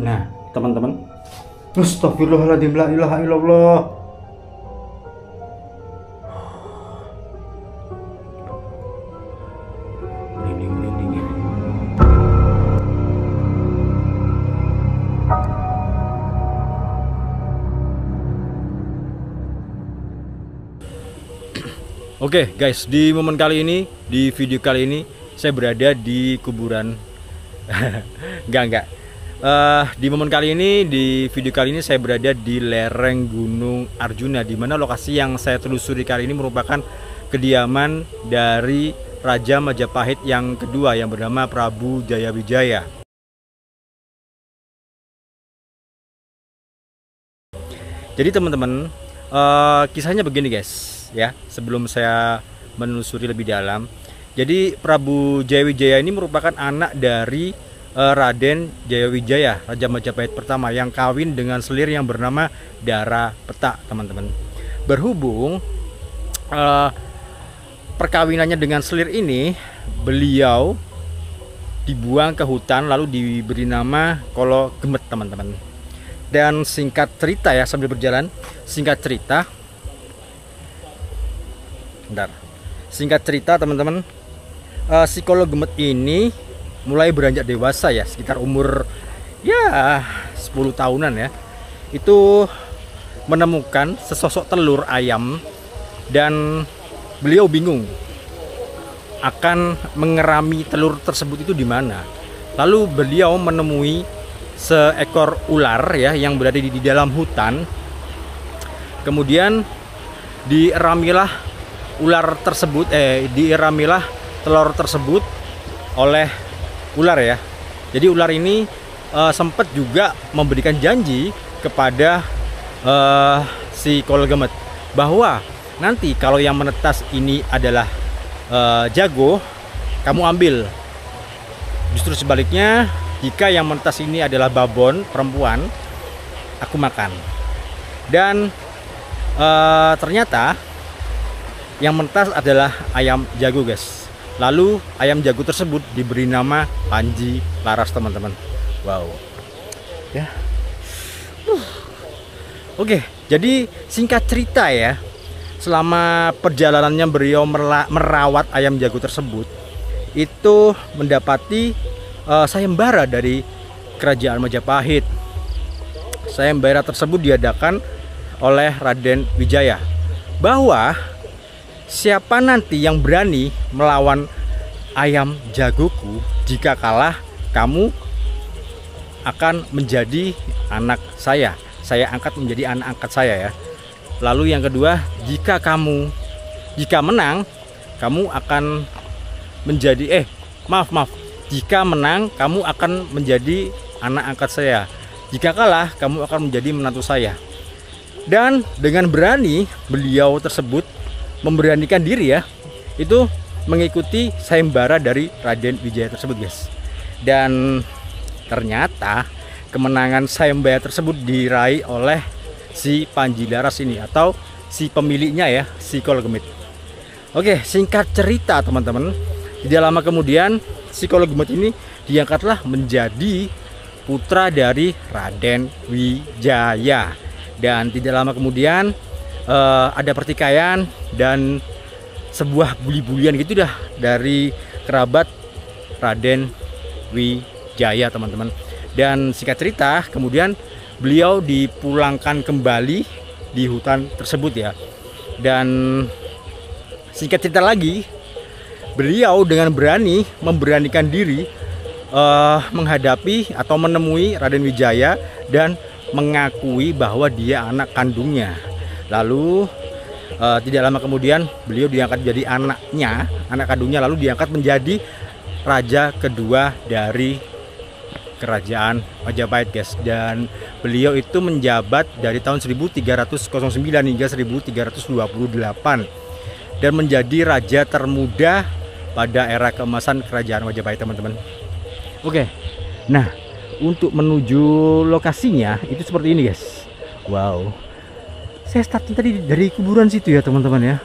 Nah, teman-teman, astagfirullahaladzim, la ilaha illallah. Merinding. Oke guys, di momen kali ini, di video kali ini saya berada di kuburan. Enggak. Di momen kali ini, di video kali ini saya berada di lereng Gunung Arjuna, di mana lokasi yang saya telusuri kali ini merupakan kediaman dari Raja Majapahit yang kedua yang bernama Prabu Jayawijaya. Jadi teman-teman, kisahnya begini guys, ya, sebelum saya menelusuri lebih dalam. Jadi Prabu Jayawijaya ini merupakan anak dari Raden Jayawijaya, Raja Majapahit pertama, yang kawin dengan selir yang bernama Dara Petak, teman-teman. Berhubung perkawinannya dengan selir ini, beliau dibuang ke hutan lalu diberi nama Kolo Gemet, teman-teman. Dan singkat cerita ya, sambil berjalan, singkat cerita teman-teman, si Kolo Gemet ini mulai beranjak dewasa ya, sekitar umur ya 10 tahunan ya, itu menemukan sesosok telur ayam dan beliau bingung akan mengerami telur tersebut itu di mana. Lalu beliau menemui seekor ular ya yang berada di dalam hutan. Kemudian dieramilah telur tersebut oleh ular ya. Jadi ular ini sempat juga memberikan janji kepada si Kolo Gemet bahwa nanti kalau yang menetas ini adalah jago, kamu ambil. Justru sebaliknya, jika yang menetas ini adalah babon perempuan, aku makan. Dan ternyata yang menetas adalah ayam jago guys. Lalu ayam jago tersebut diberi nama Panji Laras, teman-teman. Wow. Ya. Oke, jadi singkat cerita ya, selama perjalanannya beliau merawat ayam jago tersebut, itu mendapati sayembara dari Kerajaan Majapahit. Sayembara tersebut diadakan oleh Raden Wijaya, bahwa siapa nanti yang berani melawan ayam jagoku, jika kalah kamu akan menjadi anak saya angkat menjadi anak angkat saya ya. Lalu yang kedua, jika menang kamu akan menjadi jika menang kamu akan menjadi anak angkat saya, jika kalah kamu akan menjadi menantu saya. Dan dengan berani beliau tersebut memberanikan diri ya, itu mengikuti sayembara dari Raden Wijaya tersebut guys. Dan ternyata kemenangan sayembara tersebut diraih oleh si Panji Laras ini, atau si pemiliknya ya, si Kolo Gemet. Oke, singkat cerita teman-teman, tidak lama kemudian si Kolo Gemet ini diangkatlah menjadi putra dari Raden Wijaya. Dan tidak lama kemudian ada pertikaian dan sebuah buli-bulian gitu dah dari kerabat Raden Wijaya, teman-teman. Dan singkat cerita, kemudian beliau dipulangkan kembali di hutan tersebut ya. Dan singkat cerita lagi, beliau dengan berani memberanikan diri menghadapi atau menemui Raden Wijaya dan mengakui bahwa dia anak kandungnya. Lalu tidak lama kemudian beliau diangkat menjadi anak kandungnya, lalu diangkat menjadi raja kedua dari Kerajaan Majapahit guys. Dan beliau itu menjabat dari tahun 1309 hingga 1328 dan menjadi raja termuda pada era keemasan Kerajaan Majapahit, teman-teman. Oke, nah untuk menuju lokasinya itu seperti ini guys. Wow, saya startnya tadi dari kuburan situ ya teman-teman ya.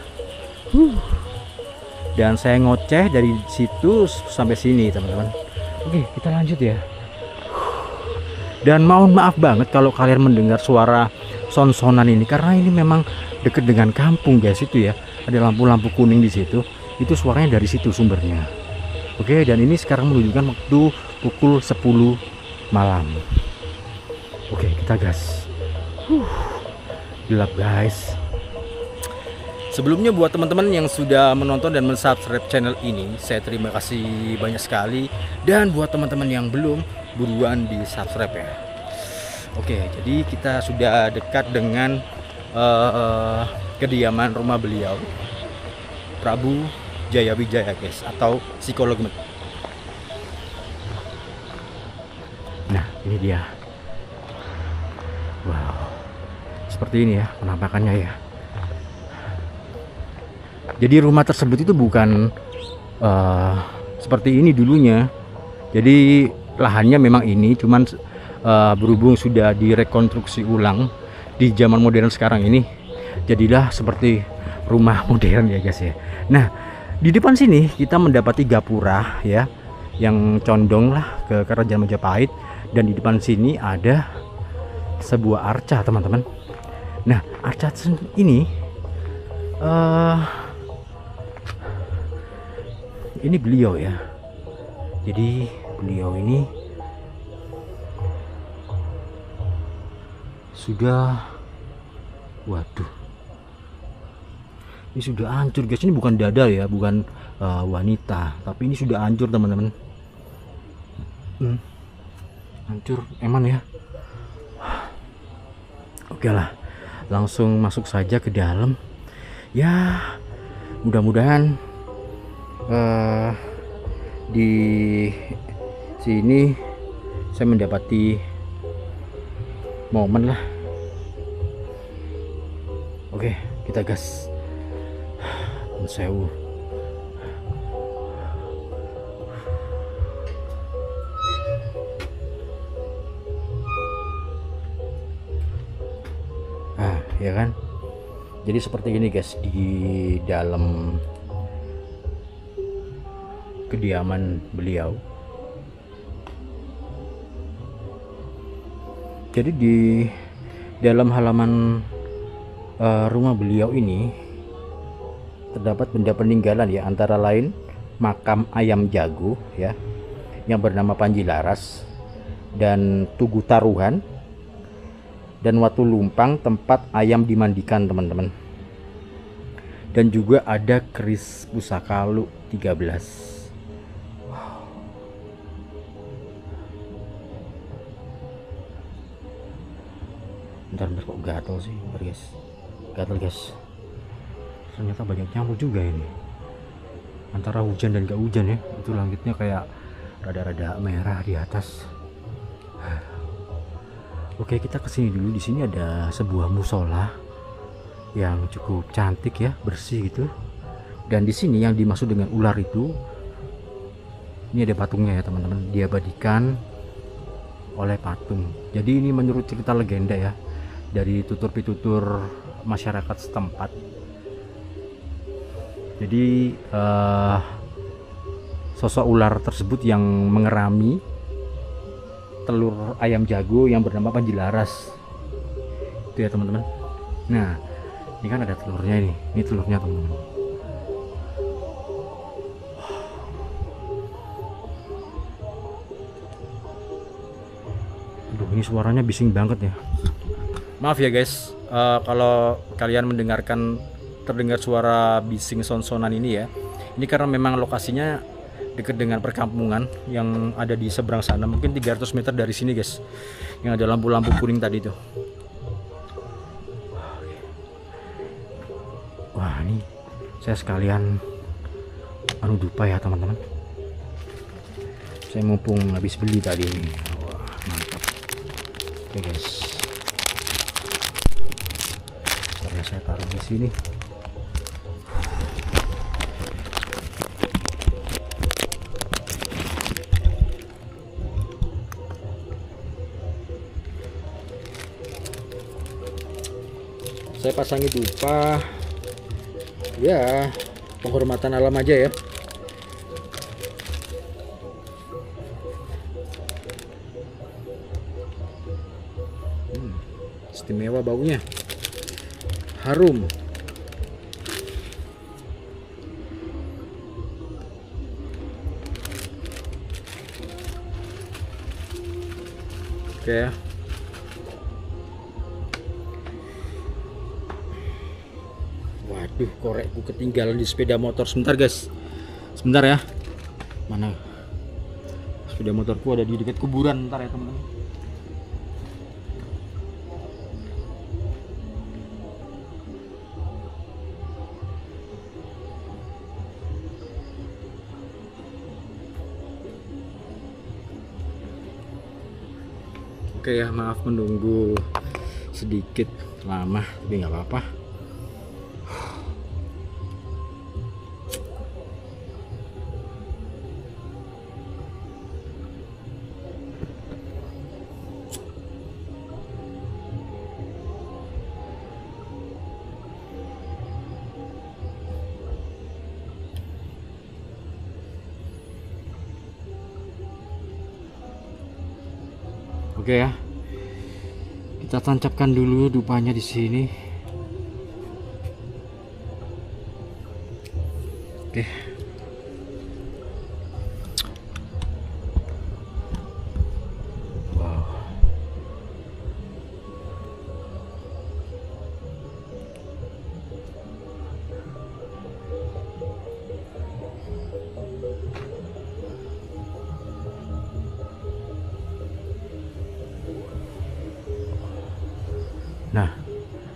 Dan saya ngoceh dari situ sampai sini teman-teman. Oke, kita lanjut ya. Dan mohon maaf banget kalau kalian mendengar suara son-sonan ini, karena ini memang deket dengan kampung guys. Itu ya, ada lampu-lampu kuning di situ. Itu suaranya dari situ sumbernya. Oke, dan ini sekarang menunjukkan waktu pukul 10 malam. Oke, kita gas. Gelap guys. Sebelumnya buat teman-teman yang sudah menonton dan mensubscribe channel ini, saya terima kasih banyak sekali. Dan buat teman-teman yang belum, buruan di subscribe ya. Oke, jadi kita sudah dekat dengan kediaman rumah beliau, Prabu Jayawijaya guys, atau psikolog. Nah, ini dia. Wow, seperti ini ya penampakannya ya. Jadi rumah tersebut itu bukan seperti ini dulunya. Jadi lahannya memang ini, cuman berhubung sudah direkonstruksi ulang di zaman modern sekarang ini, jadilah seperti rumah modern ya guys ya. Nah, di depan sini kita mendapati gapura ya, yang condong lah ke kerajaan Majapahit. Dan di depan sini ada sebuah arca teman-teman. Nah, arca ini ini beliau ya. Jadi beliau ini sudah, waduh, ini sudah hancur guys. Ini bukan dada ya, bukan wanita, tapi ini sudah hancur teman-teman. Hancur eman ya. Oke lah, langsung masuk saja ke dalam ya. Mudah-mudahan di sini saya mendapati momen lah. Oke, kita gas. Sewu. Ya kan, jadi seperti ini guys di dalam kediaman beliau. Jadi di dalam halaman rumah beliau ini terdapat benda peninggalan ya, antara lain makam Ayam Jago ya yang bernama Panji Laras, dan Tugu Taruhan, dan Watu Lumpang tempat ayam dimandikan teman-teman. Dan juga ada keris Pusakalu 13. Wow. Bentar kok gatel sih guys. Gatel guys. Ternyata banyak nyamuk juga ini. Antara hujan dan gak hujan ya. Itu langitnya kayak rada-rada merah di atas. Oke, kita kesini dulu. Di sini ada sebuah musola yang cukup cantik ya, bersih gitu. Dan di sini yang dimaksud dengan ular itu, ini ada patungnya ya teman-teman, diabadikan oleh patung. Jadi ini menurut cerita legenda ya, dari tutur-pitutur masyarakat setempat. Jadi sosok ular tersebut yang mengerami telur ayam jago yang bernama Panji Laras itu ya teman-teman. Nah, ini kan ada telurnya ini telurnya teman-teman. Aduh, ini suaranya bising banget ya. Maaf ya guys, kalau kalian terdengar suara bising son-sonan ini ya. Ini karena memang lokasinya dekat dengan perkampungan yang ada di seberang sana, mungkin 300 meter dari sini guys, yang ada lampu-lampu kuning tadi tuh. Wah, ini saya sekalian dupa ya teman-teman, saya mumpung habis beli tadi ini. Wah, mantap. Oke guys, karena saya taruh di sini. Saya pasangi dupa ya, penghormatan alam aja ya. istimewa baunya, harum. Oke ya. Waduh, korekku ketinggalan di sepeda motor. Sebentar guys, sebentar ya. Mana sepeda motorku? Ada di dekat kuburan. Ntar ya teman-teman. Oke ya, maaf menunggu sedikit lama, tapi nggak apa-apa. Oke ya, kita tancapkan dulu dupanya di sini. Oke. Wow. Nah,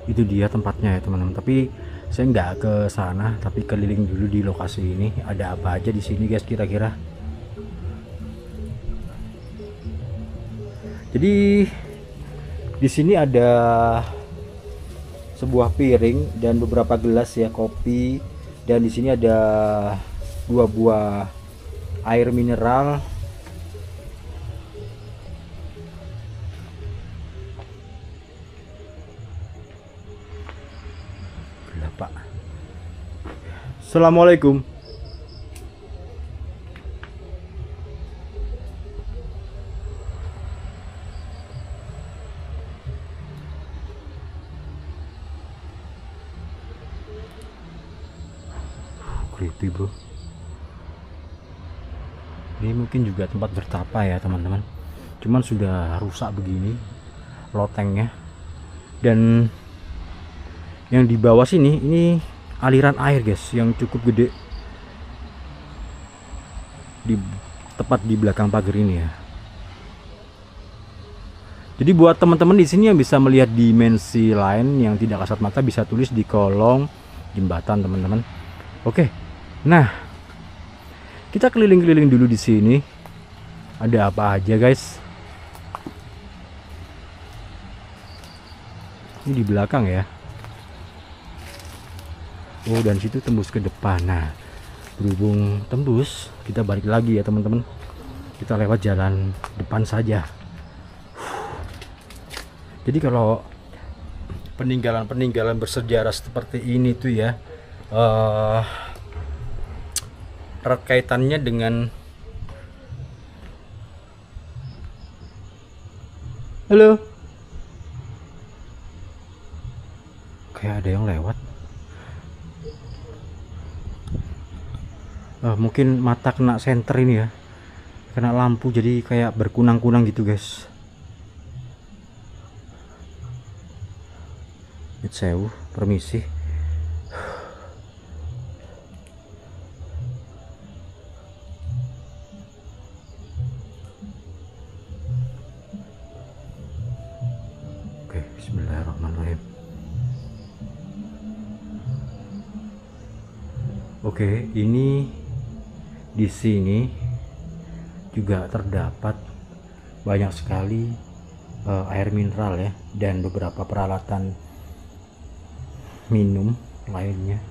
itu dia tempatnya ya teman-teman. Tapi saya nggak ke sana, tapi keliling dulu di lokasi ini. Ada apa aja di sini guys kira-kira? Jadi di sini ada sebuah piring dan beberapa gelas ya kopi, dan di sini ada 2 buah air mineral. Pak. Assalamualaikum. Creepy bro. Ini mungkin juga tempat bertapa ya teman-teman. Cuman sudah rusak begini lotengnya. Dan yang di bawah sini ini aliran air guys yang cukup gede, tepat di belakang pagar ini ya. Jadi buat teman-teman di sini yang bisa melihat dimensi lain yang tidak kasat mata, bisa tulis di kolom jembatan teman-teman. Oke, nah kita keliling-keliling dulu di sini. Ada apa aja guys? Ini di belakang ya. Oh, dan situ tembus ke depan. Nah, berhubung tembus, kita balik lagi ya teman-teman. Kita lewat jalan depan saja. Jadi kalau peninggalan-peninggalan bersejarah seperti ini tuh ya, erat kaitannya dengan halo, kayak ada yang lewat. Mungkin mata kena senter ini ya, kena lampu jadi kayak berkunang-kunang gitu guys. Sewu, permisi. Oke, bismillahirrahmanirrahim. Oke, ini di sini juga terdapat banyak sekali air mineral ya, dan beberapa peralatan minum lainnya.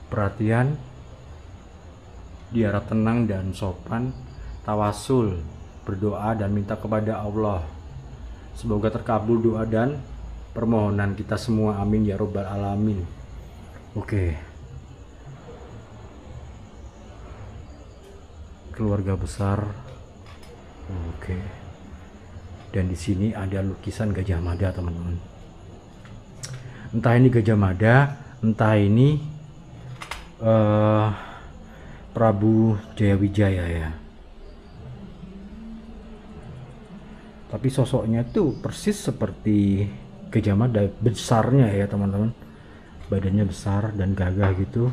Perhatian, diharap tenang dan sopan, tawasul, berdoa dan minta kepada Allah. Semoga terkabul doa dan permohonan kita semua, amin ya robbal alamin. Oke. Keluarga besar Oke. Dan di sini ada lukisan Gajah Mada, teman-teman. Entah ini Gajah Mada, entah ini Prabu Jayawijaya ya. Tapi sosoknya tuh persis seperti Gajah Mada, besarnya ya teman-teman. Badannya besar dan gagah gitu.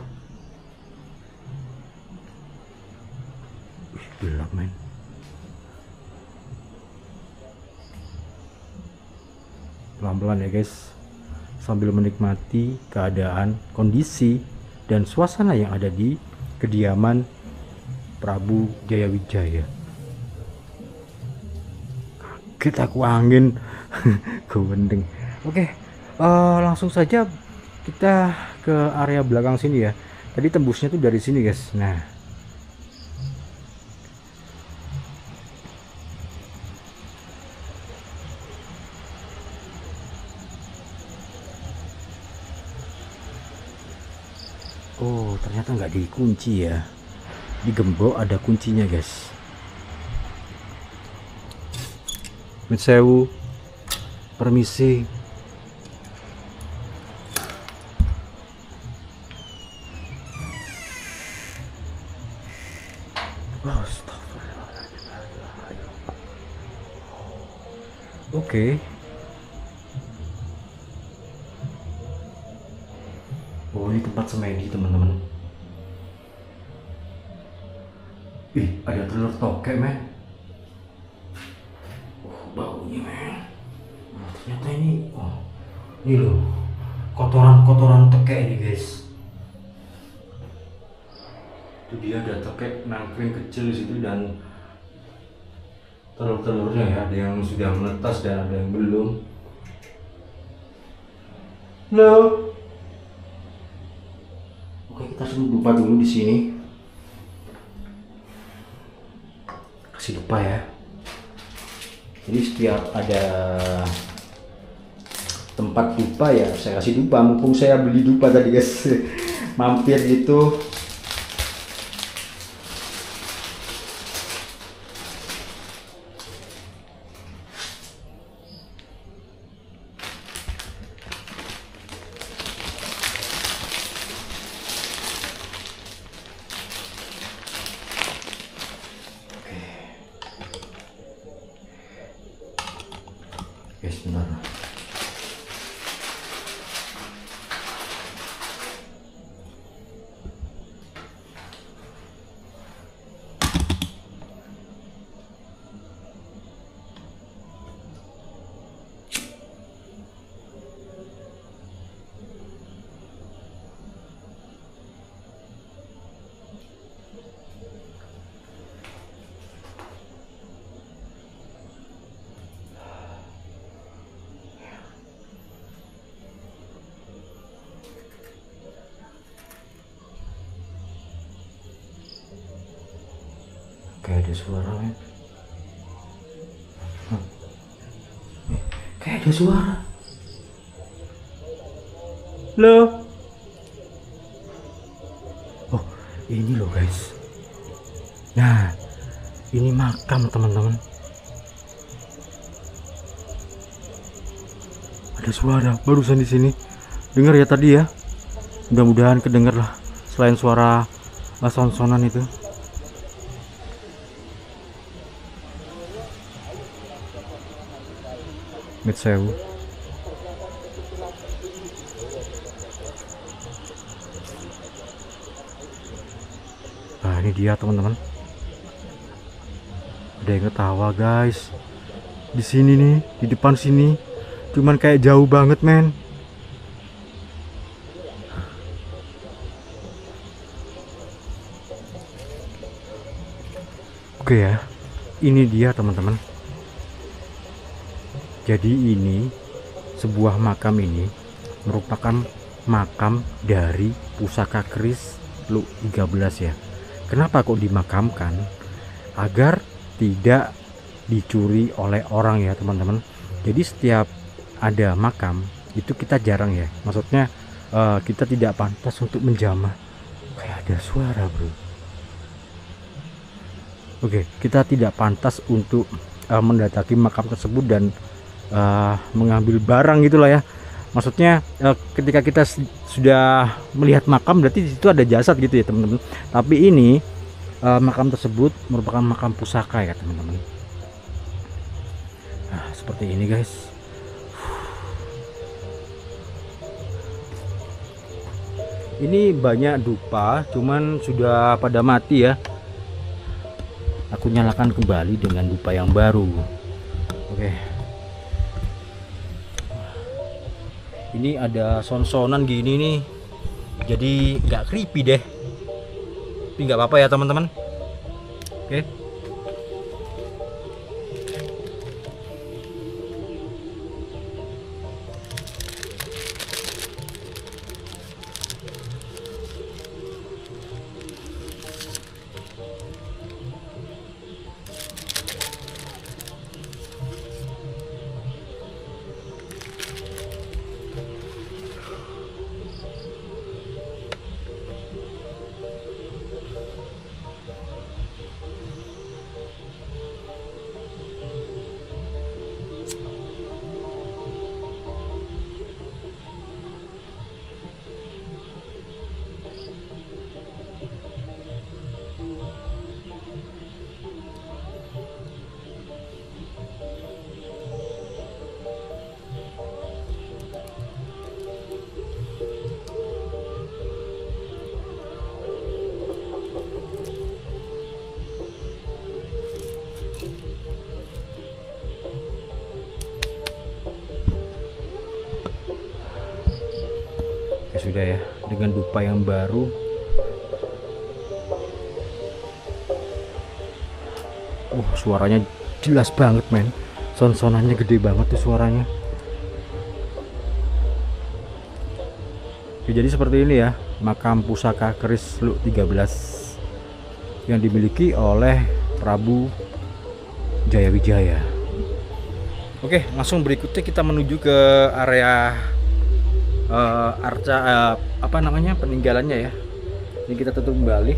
Wih, gelap men. Pelan-pelan ya guys, sambil menikmati keadaan, kondisi, dan suasana yang ada di kediaman Prabu Jayawijaya. Kaget aku, angin gowendeng. Oke, langsung saja kita ke area belakang sini ya. Tadi tembusnya tuh dari sini guys. Nah, oh ternyata nggak dikunci ya. Di gembok ada kuncinya guys. Sewu, permisi. Oke. Oh, ini tempat semedi teman-teman. Ih, ada telur tokek men. Oh, baunya men. Oh, ternyata ini, oh, ini loh, kotoran tokek ini guys. Itu dia ada tokek nangkring kecil di situ dan telur-telurnya ya, ada yang sudah menetas dan ada yang belum. Loh. Oke, kita lupa dulu di sini. Kasih dupa ya. Jadi setiap ada tempat dupa ya saya kasih dupa. Mumpung saya beli dupa tadi guys, mampir gitu. Guys, benar. Kayak ada suara men. Kayak ada suara. Loh. Oh, ini loh guys. Nah, ini makam teman-teman. Ada suara barusan di sini. Dengar ya tadi ya. Mudah-mudahan kedengar lah. Selain suara son-sonan itu. Sewu. Nah, ini dia teman-teman. Ada yang ketawa guys. Di sini nih, di depan sini. Cuman kayak jauh banget men. Oke ya. Ini dia teman-teman. Jadi ini sebuah makam ini merupakan makam dari pusaka keris Lu 13 ya. Kenapa kok dimakamkan? Agar tidak dicuri oleh orang ya teman-teman. Jadi setiap ada makam itu kita jarang ya. Maksudnya kita tidak pantas untuk menjamah. Kayak ada suara bro. Oke, kita tidak pantas untuk mendatangi makam tersebut dan mengambil barang gitulah ya. Maksudnya ketika kita sudah melihat makam berarti di situ ada jasad gitu ya teman-teman. Tapi ini makam tersebut merupakan makam pusaka ya teman-teman. Nah, seperti ini guys. Ini banyak dupa, cuman sudah pada mati ya. Aku nyalakan kembali dengan dupa yang baru. Oke. Ini ada son-sonan gini nih. Jadi nggak creepy deh. Tapi nggak apa-apa ya teman-teman. Oke. Ya sudah ya, dengan dupa yang baru. Suaranya jelas banget men. Son-sonannya gede banget tuh suaranya. Oke, jadi seperti ini ya makam pusaka keris Luk 13 yang dimiliki oleh Prabu Jayawijaya. Oke, langsung berikutnya kita menuju ke area apa namanya peninggalannya ya. Ini kita tutup kembali.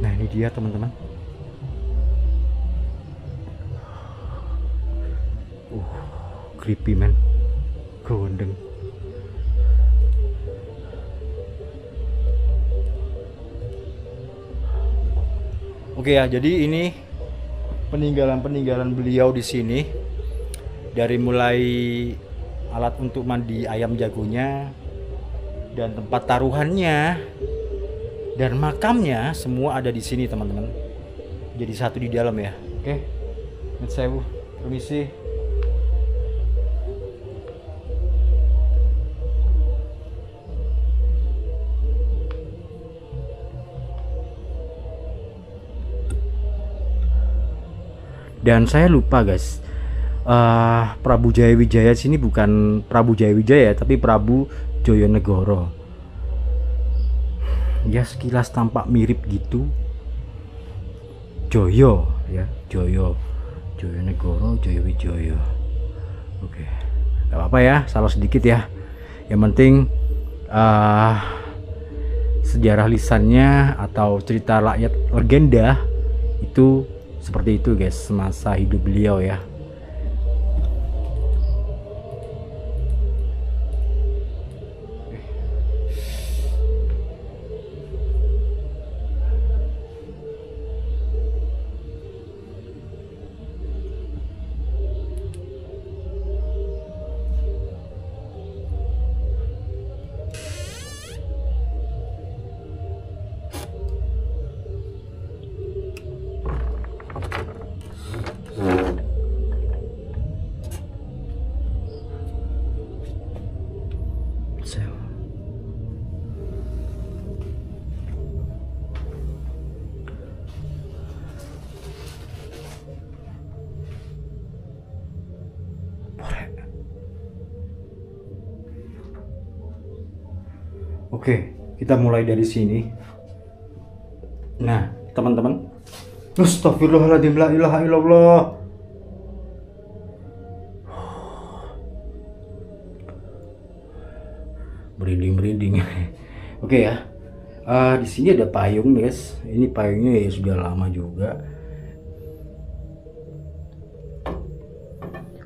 Nah ini dia teman-teman. Creepy man. Gondeng. Oke ya, jadi ini peninggalan-peninggalan beliau di sini. Dari mulai alat untuk mandi ayam jagonya dan tempat taruhannya dan makamnya semua ada di sini teman-teman. Jadi satu di dalam ya. Oke. Net sewu. Permisi. Dan saya lupa guys, Prabu Jayawijaya sini bukan Prabu Jayawijaya tapi Prabu Joyonegoro. Ya sekilas tampak mirip gitu. Joyo ya, Joyonegoro, Jayawijaya. Oke, gak apa-apa ya, salah sedikit ya. Yang penting sejarah lisannya atau cerita rakyat legenda itu seperti itu guys, semasa hidup beliau ya. Oke, kita mulai dari sini. Nah, teman-teman, astagfirullahaladzim, la ilaha illallah. Merinding. Oke ya. Di sini ada payung, guys. Ini payungnya ya sudah lama juga.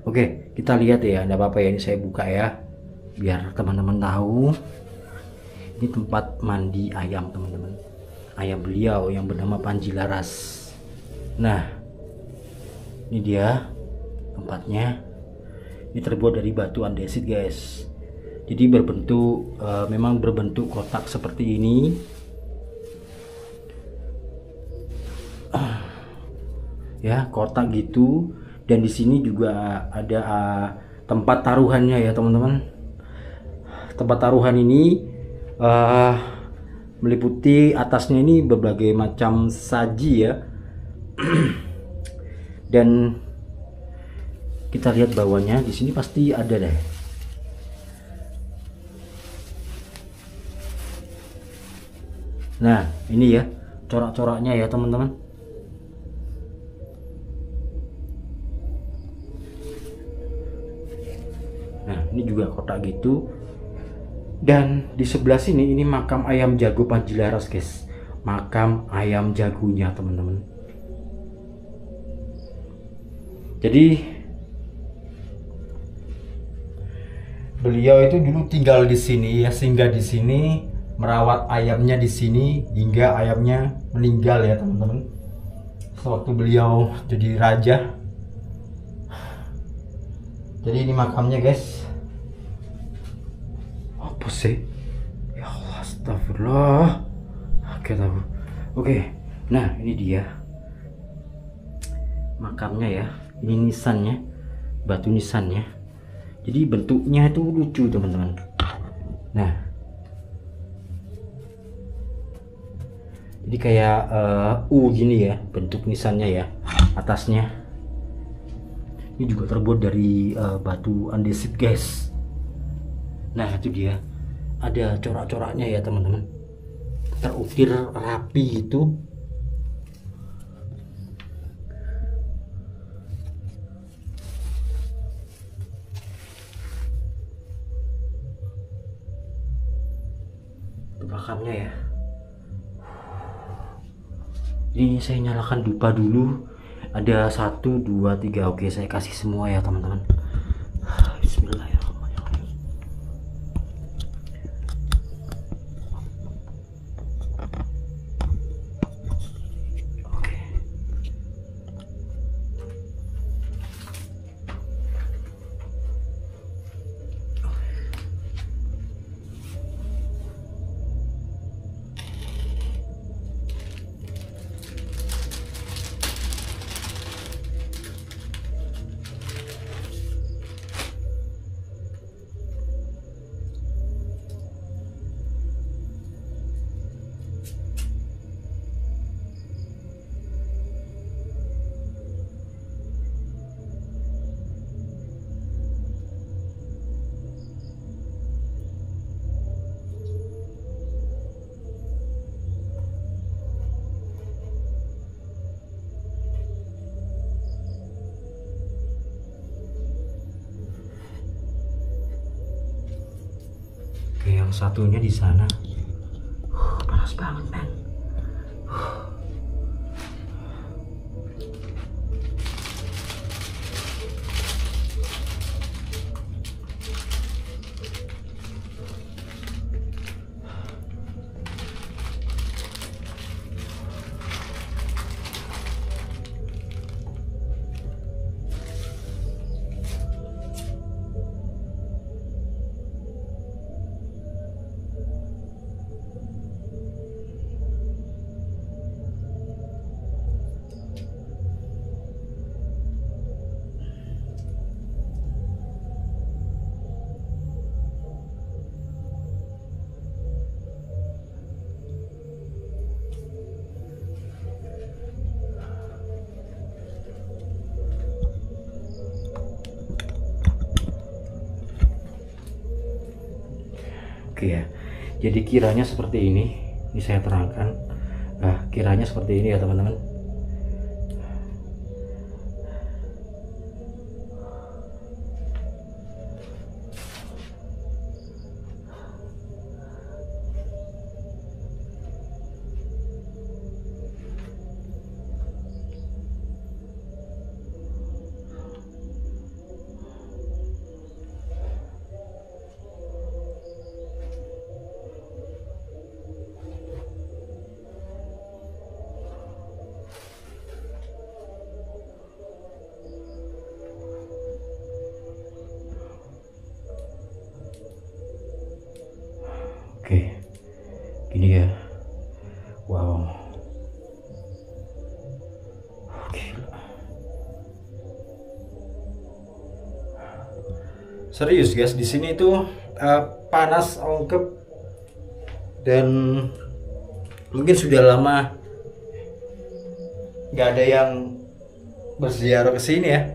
Oke, kita lihat ya. Enggak apa-apa ya, ini saya buka ya, biar teman-teman tahu. Ini tempat mandi ayam, teman-teman. Ayam beliau yang bernama Panji Laras. Nah, ini dia tempatnya. Ini terbuat dari batu andesit, guys. Jadi berbentuk memang berbentuk kotak seperti ini. Ya, kotak gitu. Dan di sini juga ada tempat taruhannya ya, teman-teman. Tempat taruhan ini meliputi atasnya ini berbagai macam saji ya. Dan kita lihat bawahnya, di sini pasti ada deh. Nah, ini ya corak-coraknya ya, teman-teman. Nah, ini juga kotak gitu. Dan di sebelah sini ini makam ayam jago Panji Laras, guys. Makam ayam jagonya, teman-teman. Jadi beliau itu dulu tinggal di sini ya, singgah di sini, merawat ayamnya di sini hingga ayamnya meninggal ya, teman-teman. Sewaktu beliau jadi raja. Jadi ini makamnya, guys. Apa sih? Ya Allah, astagfirullah. Oke. Nah, ini dia makamnya ya. Ini nisannya, batu nisannya. Jadi bentuknya itu lucu, teman-teman. Nah, jadi kayak U gini ya bentuk nisannya ya, atasnya. Ini juga terbuat dari batu andesit, guys. Nah, itu dia, ada corak-coraknya ya, teman-teman. Terukir rapi gitu. Itu makamnya ya. Ini saya nyalakan dupa dulu. Ada 1, 2, 3. Oke, saya kasih semua ya, teman-teman. Bismillahirrahmanirrahim. Oke. Oke, yang satunya di sana. Panas banget, men. Oke ya, jadi kiranya seperti ini saya terangkan. Nah, kiranya seperti ini ya teman-teman. Oke, gini ya. Wow. Gila. Serius guys, di sini tuh panas ongkep dan mungkin sudah lama nggak ada yang berziarah ke sini ya.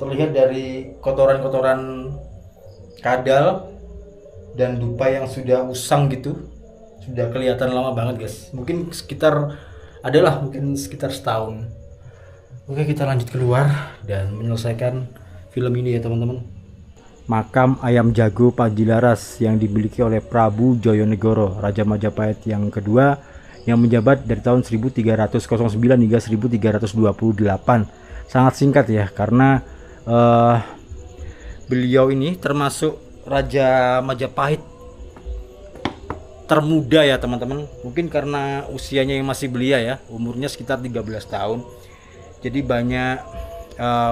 Terlihat dari kotoran-kotoran kadal dan dupa yang sudah usang gitu, sudah kelihatan lama banget guys. Mungkin sekitar setahun. Oke, kita lanjut keluar dan menyelesaikan film ini ya teman-teman. Makam Ayam Jago Panjilaras yang dimiliki oleh Prabu Joyonegoro, Raja Majapahit yang kedua yang menjabat dari tahun 1309 hingga 1328. Sangat singkat ya, karena beliau ini termasuk Raja Majapahit termuda ya teman-teman. Mungkin karena usianya yang masih belia ya, umurnya sekitar 13 tahun. Jadi banyak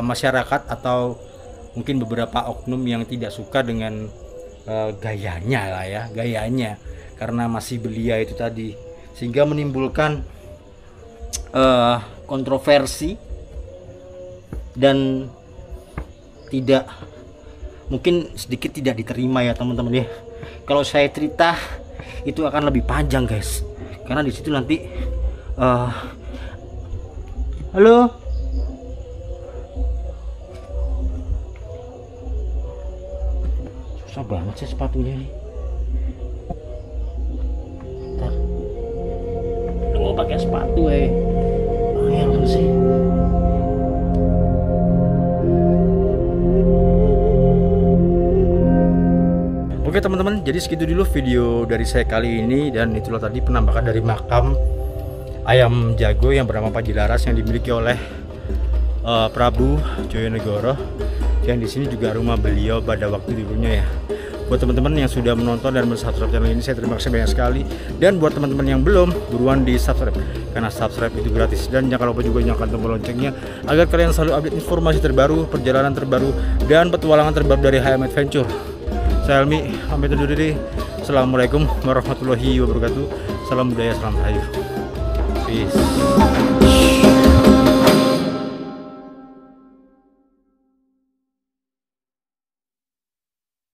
masyarakat atau mungkin beberapa oknum yang tidak suka dengan gayanya lah ya, gayanya karena masih belia itu tadi, sehingga menimbulkan kontroversi dan mungkin sedikit tidak diterima ya teman-teman ya. Kalau saya cerita itu akan lebih panjang guys, karena di situ nanti halo, susah banget sih sepatunya nih. Ntar udah mau pakai sepatu angel sih. Oke teman-teman, jadi segitu dulu video dari saya kali ini, dan itulah tadi penampakan dari makam Ayam Jago yang bernama Panjilaras yang dimiliki oleh Prabu Joyonegoro, yang di sini juga rumah beliau pada waktu dulunya ya. Buat teman-teman yang sudah menonton dan subscribe channel ini, saya terima kasih banyak sekali. Dan buat teman-teman yang belum, buruan di subscribe, karena subscribe itu gratis. Dan jangan lupa juga nyalakan tombol loncengnya agar kalian selalu update informasi terbaru, perjalanan terbaru, dan petualangan terbaru dari HM Adventure. Saya Helmi, pamit undur diri. Assalamualaikum warahmatullahi wabarakatuh. Salam budaya, salam hayu. Peace.